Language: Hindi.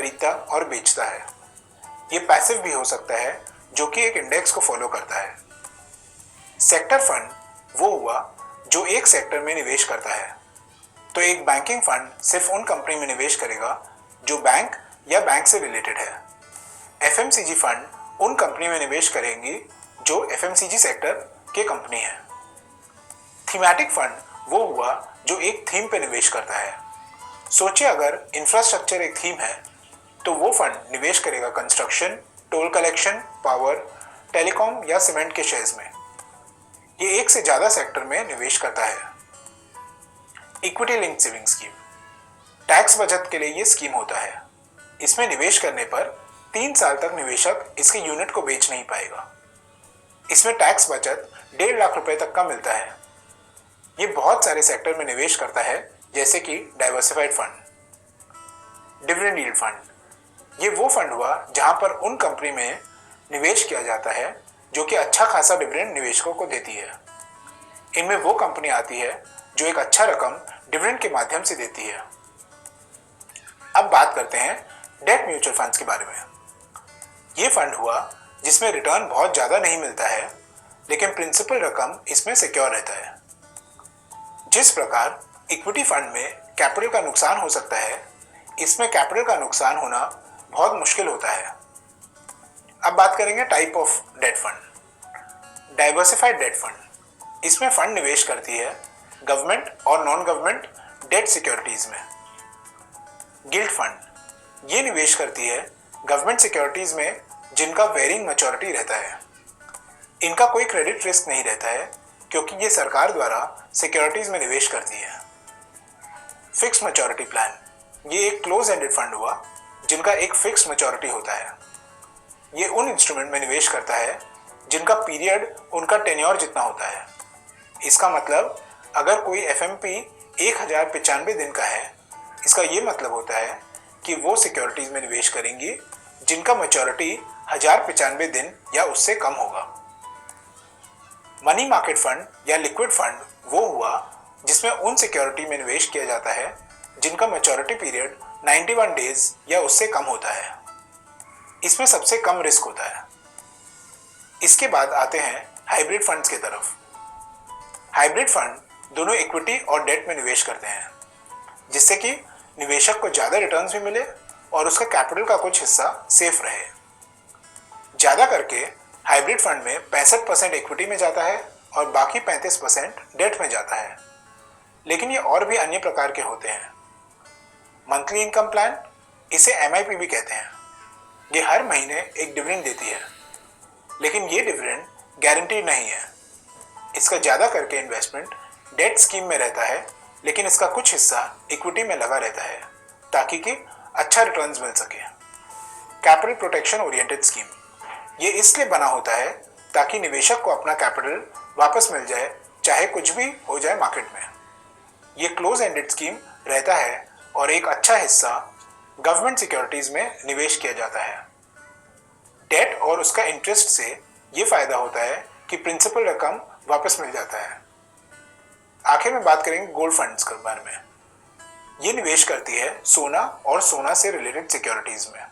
खरीदता और बेचता है। ये पैसिव भी हो सकता है जो कि एक इंडेक्स को फॉलो करता है। सेक्टर फंड वो हुआ जो एक सेक्टर में निवेश करता है। तो एक बैंकिंग फंड सिर्फ उन कंपनी में निवेश करेगा जो बैंक या बैंक से रिलेटेड है। एफएमसीजी फंड उन कंपनी में निवेश करेंगी जो एफएमसीजी सेक्टर के कंपनी है। थीमेटिक फंड वो हुआ जो एक थीम पे निवेश करता है। सोचिए अगर इंफ्रास्ट्रक्चर एक थीम है तो वो फंड निवेश करेगा construction, toll collection, power, telecom या सीमेंट के शेयर्स में। ये एक से ज्यादा सेक्टर में निवेश करता है। Equity linked saving scheme, tax बचत के लिए ये स्कीम होता है। इसमें निवेश करने पर 3 साल तक निवेशक इसके यूनिट को बेच नहीं पाएगा। इसमें टैक्स बचत 1.5 लाख रुपए तक का मिलता है। ये बहुत सारे सेक्टर में निवेश करता है जैसे कि diversified fund. Dividend yield fund, ये वो फंड हुआ जहां पर उन कंपनी में निवेश किया जाता है जो कि अच्छा खासा डिविडेंड निवेशकों को देती है। इनमें वो कंपनी आती है जो एक अच्छा रकम डिविडेंड के माध्यम से देती है। अब बात करते हैं डेट म्यूचुअल फंड्स के बारे में। ये फंड हुआ जिसमें रिटर्न बहुत ज्यादा नहीं मिलता है लेकिन प्रिंसिपल रकम इसमें सिक्योर रहता है। जिस प्रकार इक्विटी फंड में कैपिटल का नुकसान हो सकता है, इसमें कैपिटल का नुकसान होना बहुत मुश्किल होता है। अब बात करेंगे type of debt fund. Diversified debt fund, इसमें फंड निवेश करती है गवर्नमेंट और नॉन गवर्नमेंट डेट सिक्योरिटीज में। गिल्ड फंड, ये निवेश करती है गवर्नमेंट सिक्योरिटीज में जिनका वेरिंग मैच्योरिटी रहता है। इनका कोई क्रेडिट रिस्क नहीं रहता है क्योंकि ये सरकार द्वारा सिक्योरिटीज में निवेश करती है। फिक्स मैच्योरिटी प्लान, ये एक क्लोज एंडेड फंड हुआ जिनका एक फिक्स मैच्योरिटी होता है। ये उन इंस्ट्रूमेंट में निवेश करता है जिनका पीरियड उनका टेन्योर जितना होता है। इसका मतलब अगर कोई एफएमपी 1095 दिन का है, इसका ये मतलब होता है कि वो सिक्योरिटीज में निवेश करेंगी जिनका मैच्योरिटी 1095 दिन या उससे कम होगा। मनी मार्केट फंड या लिक्विड फंड वो हुआ जिसमें उन सिक्योरिटी में निवेश किया जाता है जिनका मैच्योरिटी पीरियड 91 डेज या उससे कम होता है। इसमें सबसे कम रिस्क होता है। इसके बाद आते हैं हाइब्रिड फंड्स की तरफ। हाइब्रिड फंड दोनों इक्विटी और डेट में निवेश करते हैं जिससे कि निवेशक को ज्यादा रिटर्न्स भी मिले और उसका कैपिटल का कुछ हिस्सा सेफ रहे। ज्यादा करके हाइब्रिड फंड में 65% इक्विटी में जाता है और बाकी 35% डेट में जाता है। लेकिन ये और भी अन्य प्रकार के होते हैं। मंथली इनकम प्लान, इसे MIP भी कहते हैं। ये हर महीने एक डिविडेंड देती है लेकिन ये डिविडेंड गारंटीड नहीं है। इसका ज्यादा करके इन्वेस्टमेंट डेट स्कीम में रहता है लेकिन इसका कुछ हिस्सा इक्विटी में लगा रहता है ताकि कि अच्छा रिटर्न्स मिल सके। कैपिटल प्रोटेक्शन ओरिएंटेड स्कीम, ये इसलिए बना होता है ताकि निवेशक को अपना कैपिटल वापस मिल जाए चाहे कुछ भी हो जाए मार्केट में। ये क्लोज एंडेड स्कीम रहता है और एक अच्छा हिस्सा गवर्नमेंट सिक्योरिटीज में निवेश किया जाता है। डेट और उसका इंटरेस्ट से ये फायदा होता है कि प्रिंसिपल रकम वापस मिल जाता है। आखिर में बात करेंगे गोल्ड फंड्स के बारे में। ये निवेश करती है सोना और सोना से रिलेटेड सिक्योरिटीज में।